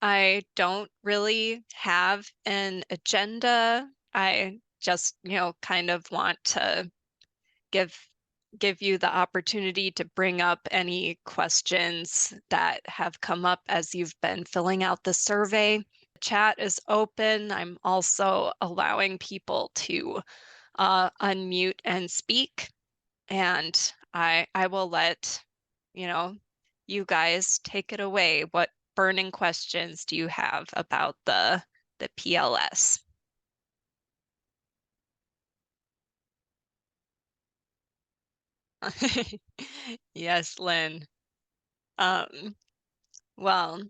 I don't really have an agenda. I just, kind of want to give give you the opportunity to bring up any questions that have come up as you've been filling out the survey. The chat is open. I'm also allowing people to unmute and speak, and I will let you know you guys take it away. What burning questions do you have about the PLS? Yes, Lynn. Um, well,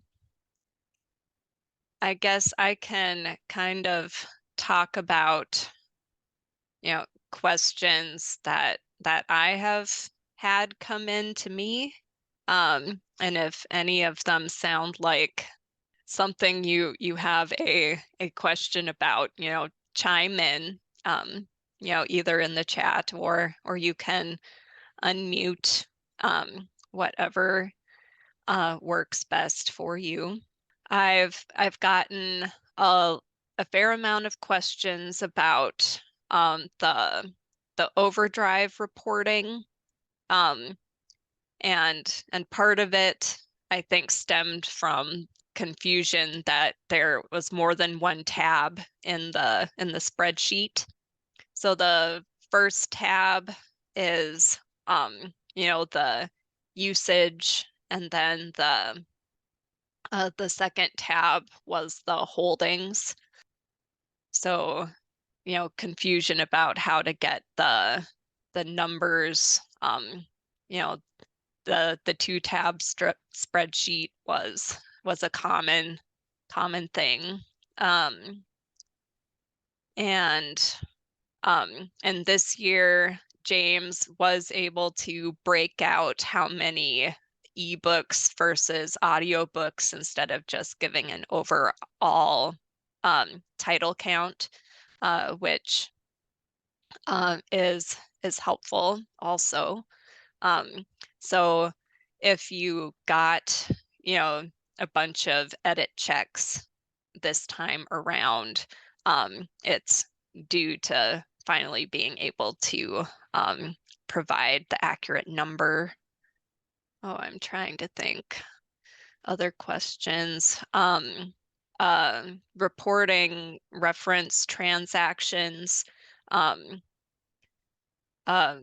I guess I can kind of talk about, questions that I have had come in to me. And if any of them sound like something you have a question about, chime in, either in the chat or you can unmute, whatever works best for you. I've gotten a fair amount of questions about the overdrive reporting, um, and part of it I think stemmed from confusion that there was more than one tab in the spreadsheet. So the first tab is the usage, and then the second tab was the holdings. So, confusion about how to get the numbers. You know, the two tab spreadsheet was a common thing. Um, and and this year, James was able to break out how many ebooks versus audiobooks instead of just giving an overall title count, which is helpful also. Um, so if you got, a bunch of edit checks this time around, it's due to finally being able to provide the accurate number. Oh, I'm trying to think. Other questions. Reporting reference transactions. Um, uh,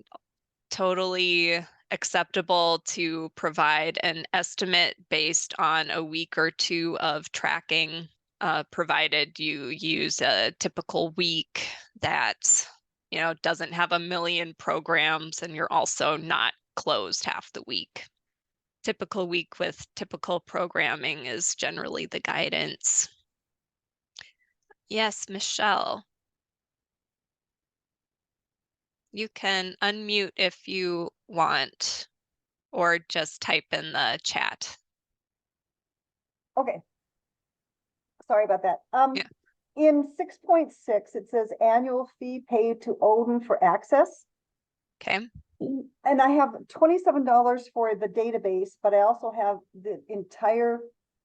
totally acceptable to provide an estimate based on a week or two of tracking, provided you use a typical week that, doesn't have a million programs and you're also not closed half the week. Typical week with typical programming is generally the guidance. Yes, Michelle. You can unmute if you want, or just type in the chat. Okay. Sorry about that. Yeah. In 6.6, it says annual fee paid to Odin for access. Okay. And I have $27 for the database, but I also have the entire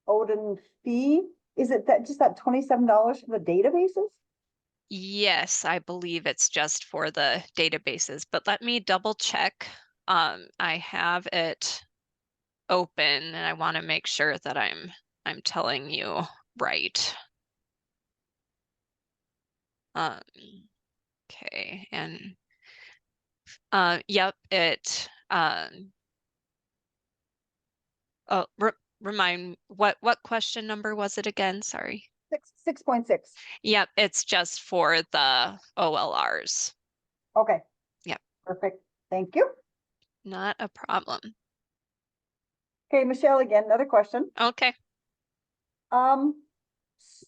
Odin fee. Is it that just that $27 for the databases? Yes, I believe it's just for the databases, but let me double check. I have it open and I want to make sure that I'm telling you right. Okay, and yep, it oh, remind what question number was it again? Sorry. 6.6. Yep, it's just for the OLRs. Okay. Yep, Perfect. Thank you. not a problem. Okay, Michelle, again, another question. Okay.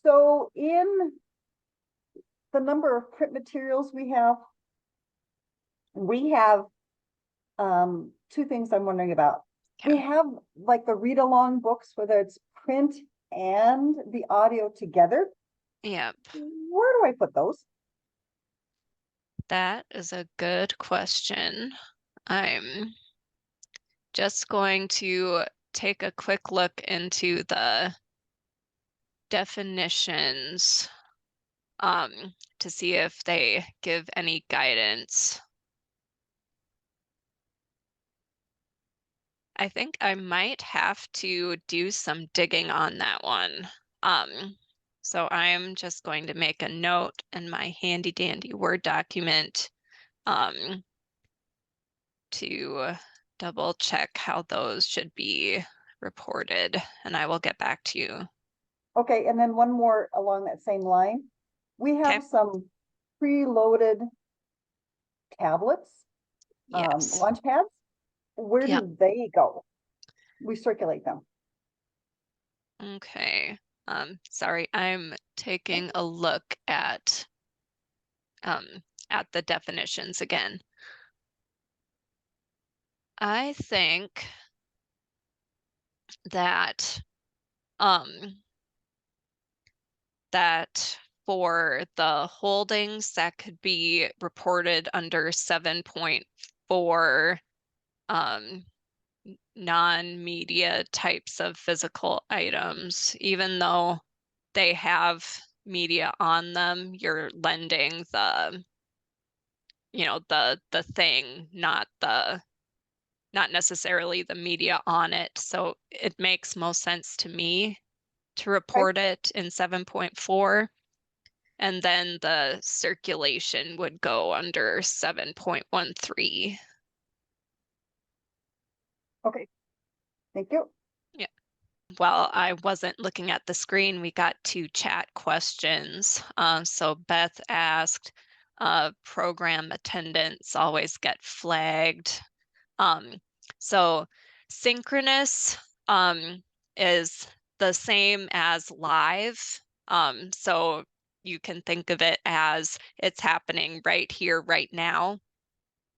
So in the number of print materials we have two things I'm wondering about. We have like the read along books, whether it's print and the audio together. Yep. Where do I put those? That is a good question. I'm just going to take a quick look into definitions to see if they give any guidance. I think I might have to do some digging on that one. So I'm just going to make a note in my handy dandy Word document to double check how those should be reported, and I will get back to you. Okay, and then one more along that same line. We Okay. have some preloaded tablets, Yes. launch pads. Where Yep. do they go? We circulate them. Okay. Sorry, I'm taking a look at the definitions again. I think that that for the holdings that could be reported under 7.4 non-media types of physical items, even though they have media on them, you're lending the, you know, the thing, not necessarily the media on it. So it makes most sense to me to report it in 7.4. And then the circulation would go under 7.13. Okay, thank you. Yeah. While I wasn't looking at the screen, we got 2 chat questions. So Beth asked, program attendants always get flagged. So synchronous is the same as live. So you can think of it as it's happening right here, right now.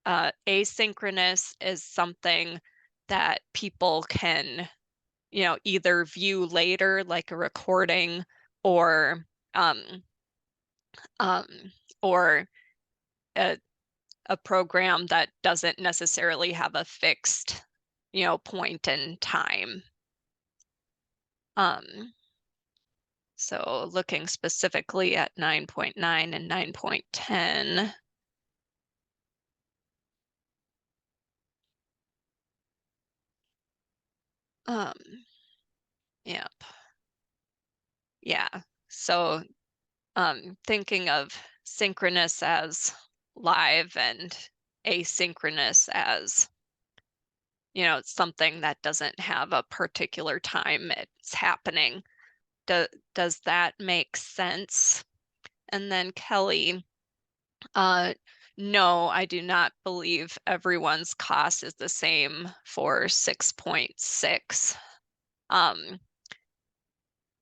Asynchronous is something that people can, you know, either view later, like a recording, or or a program that doesn't necessarily have a fixed, you know, point in time. So looking specifically at 9.9 and 9.10. Yep. Yeah. So thinking of synchronous as live and asynchronous as, you know, something that doesn't have a particular time it's happening. Does that make sense? And then Kelly, no, I do not believe everyone's cost is the same for 6.6.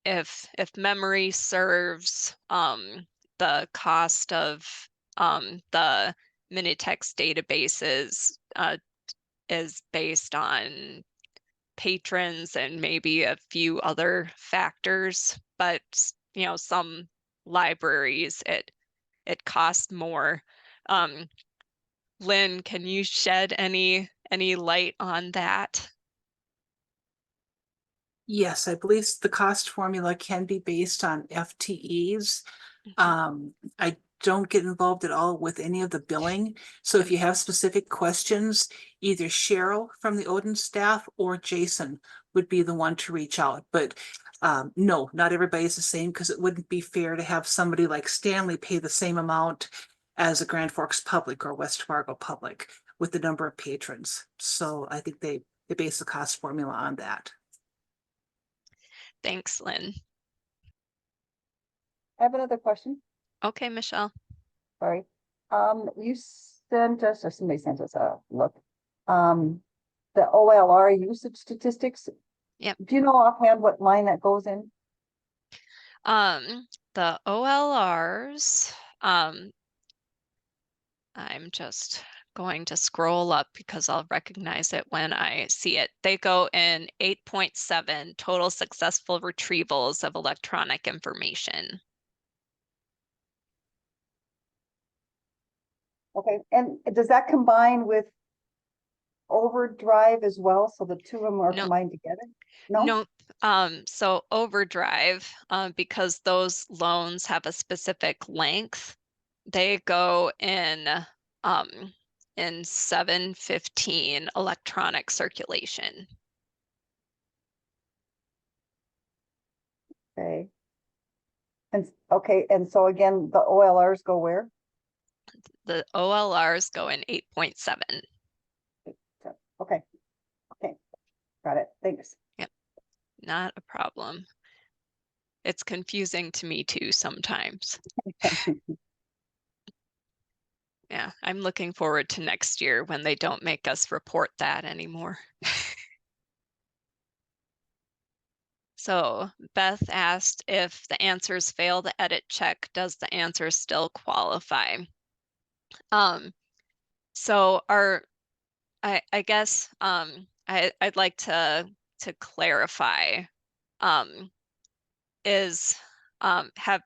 If memory serves, the cost of the Minitex databases is based on patrons and maybe a few other factors, but you know, some libraries it costs more. Lynn, can you shed any light on that? Yes, I believe the cost formula can be based on FTEs. I don't get involved at all with any of the billing. So if you have specific questions, either Cheryl from the Odin staff or Jason would be the one to reach out. But no, not everybody is the same, because it wouldn't be fair to have somebody like Stanley pay the same amount as a Grand Forks Public or West Fargo Public with the number of patrons. So I think they base the cost formula on that. Thanks, Lynn. I have another question. Okay, Michelle. Sorry. You sent us, or somebody sent us a look. The OLR usage statistics. Yep. Do you know offhand what line that goes in? The OLRs, I'm just going to scroll up because I'll recognize it when I see it. They go in 8.7, total successful retrievals of electronic information. Okay, and does that combine with Overdrive as well? So the two of them are No. combined together? No? Nope. So overdrive, because those loans have a specific length, they go in 715 electronic circulation. Okay. And, okay, and so again, the OLRs go where? The OLRs go in 8.7. Okay, okay, got it, thanks. Not a problem. It's confusing to me too sometimes. Yeah, I'm looking forward to next year when they don't make us report that anymore. So Beth asked if the answers fail the edit check, does the answer still qualify? So I guess I'd like to clarify, is have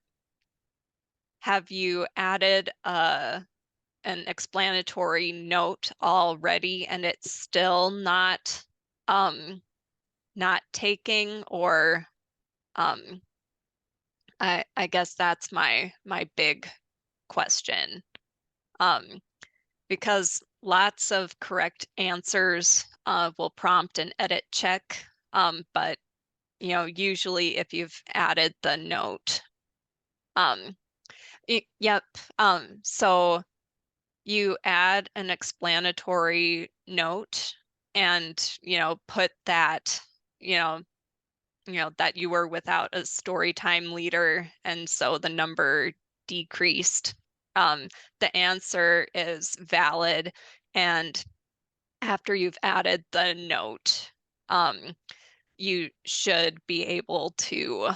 you added an explanatory note already and it's still not taking, or I guess that's my big question, because lots of correct answers will prompt an edit check, but usually if you've added the note, yep, so you add an explanatory note and put that that you were without a story time leader and so the number decreased. The answer is valid, and after you've added the note, you should be able to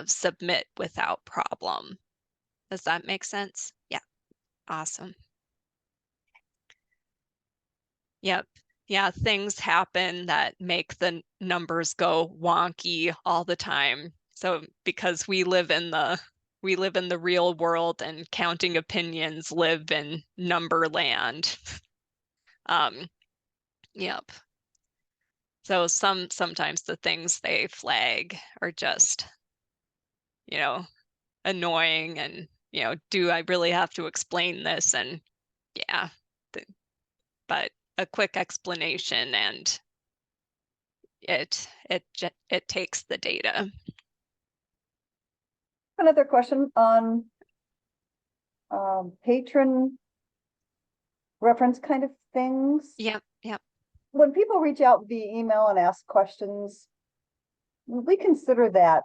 submit without problem. Does that make sense? Yeah, awesome. Yep. Yeah, things happen that make the numbers go wonky all the time. So because we live in the real world and counting opinions live in number land. Yep. So sometimes the things they flag are just, annoying, and do I really have to explain this? And yeah, but a quick explanation and it takes the data. Another question on patron reference kind of things. Yep. When people reach out via email and ask questions, we consider that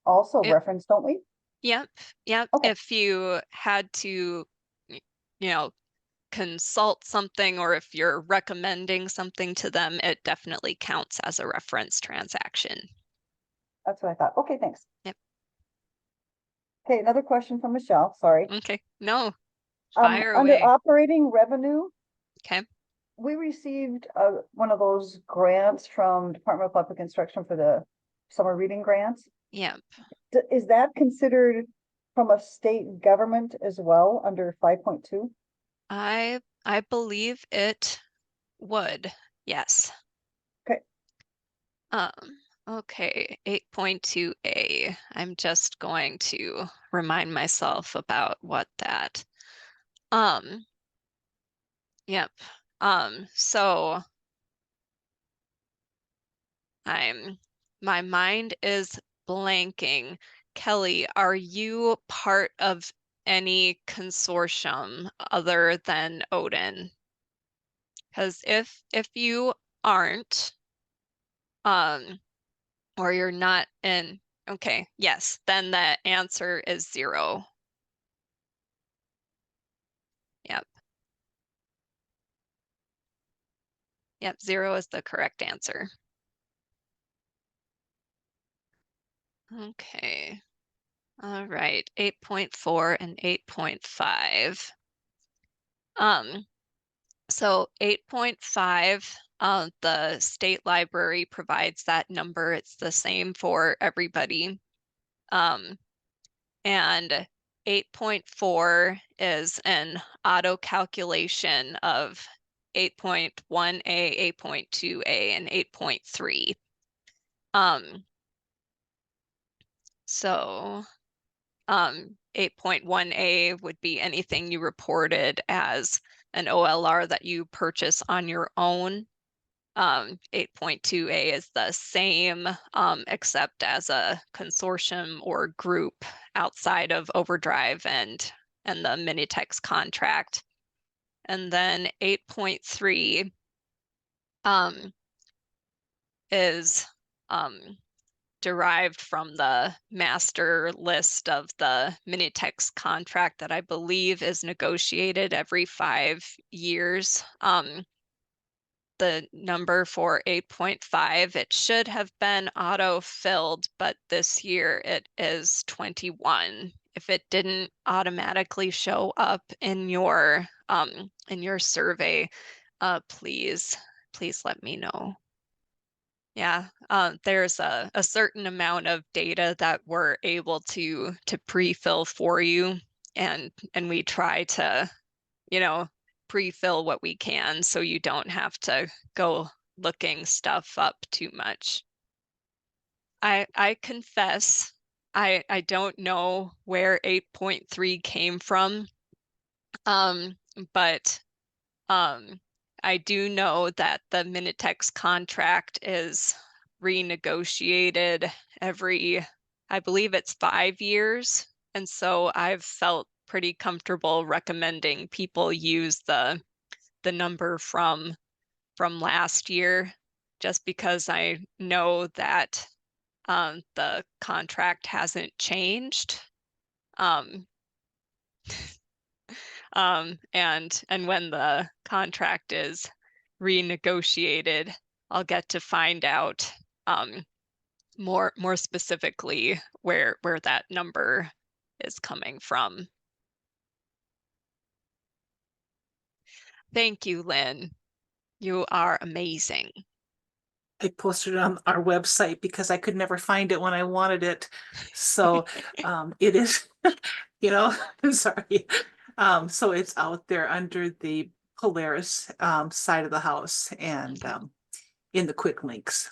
also Yep. reference, don't we? Yep. Okay. If you had to, consult something, or if you're recommending something to them, it definitely counts as a reference transaction. That's what I thought. Okay, thanks. Yep. Okay, another question from Michelle, sorry. Okay, no, fire Under away. operating revenue, Okay. we received one of those grants from Department of Public Instruction for the summer reading grants. Yep. Is that considered from a state government as well under 5.2? I believe it would, yes. Okay. Okay, 8.2a. I'm just going to remind myself about what that. Yep. So my mind is blanking. Kelly, are you part of any consortium other than Odin? Because if you aren't, or you're not in, okay, yes, then the answer is 0. Yep. Yep, 0 is the correct answer. Okay. All right, 8.4 and 8.5. So 8.5, the state library provides that number. It's the same for everybody. And 8.4 is an auto calculation of 8.1a, 8.2a, and 8.3. So 8.1A would be anything you reported as an OLR that you purchase on your own. 8.2A is the same, except as a consortium or group outside of Overdrive and the Minitex contract. And then 8.3 is derived from the master list of the Minitex contract that I believe is negotiated every 5 years. The number for 8.5, it should have been auto-filled, but this year it is 21. If it didn't automatically show up in your survey, please let me know. Yeah, there's a certain amount of data that we're able to pre-fill for you, and we try to, pre-fill what we can so you don't have to go looking stuff up too much. I confess, I don't know where 8.3 came from, but I do know that the Minitex contract is renegotiated every, I believe it's 5 years. And so I've felt pretty comfortable recommending people use the number from last year, just because I know that the contract hasn't changed. And when the contract is renegotiated, I'll get to find out more specifically where that number is coming from. Thank you, Lynn. You are amazing. I posted it on our website because I could never find it when I wanted it. So it is, I'm sorry. So it's out there under the Polaris side of the house and in the quick links.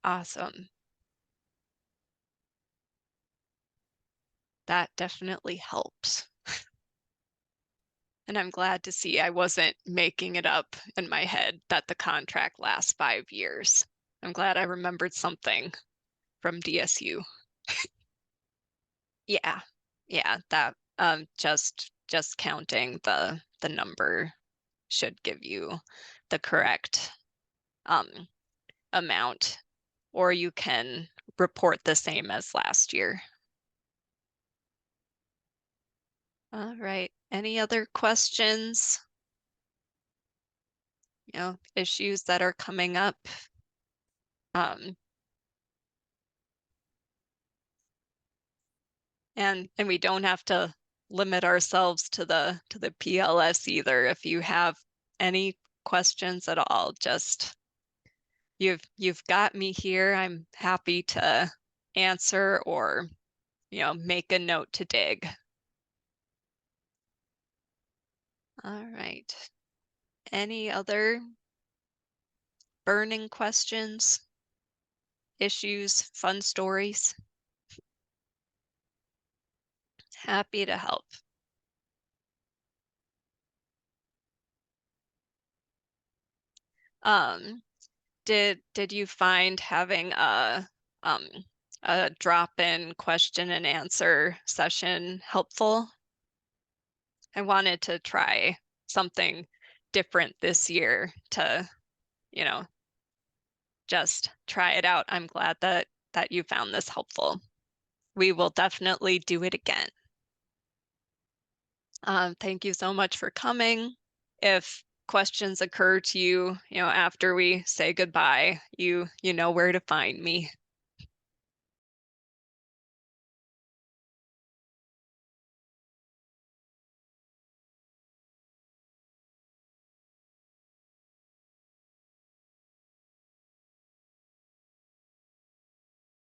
Awesome. That definitely helps. And I'm glad to see I wasn't making it up in my head that the contract lasts 5 years. I'm glad I remembered something from DSU. Yeah, that just counting the number should give you the correct amount, or you can report the same as last year. All right, any other questions? Issues that are coming up? And we don't have to limit ourselves to the PLS either. If you have any questions at all, just you've got me here. I'm happy to answer or make a note to dig. All right. Any other burning questions, issues, fun stories? Happy to help. Did you find having a drop-in question and answer session helpful? I wanted to try something different this year to, just try it out. I'm glad that you found this helpful. We will definitely do it again. Thank you so much for coming. If questions occur to you, after we say goodbye, you know where to find me.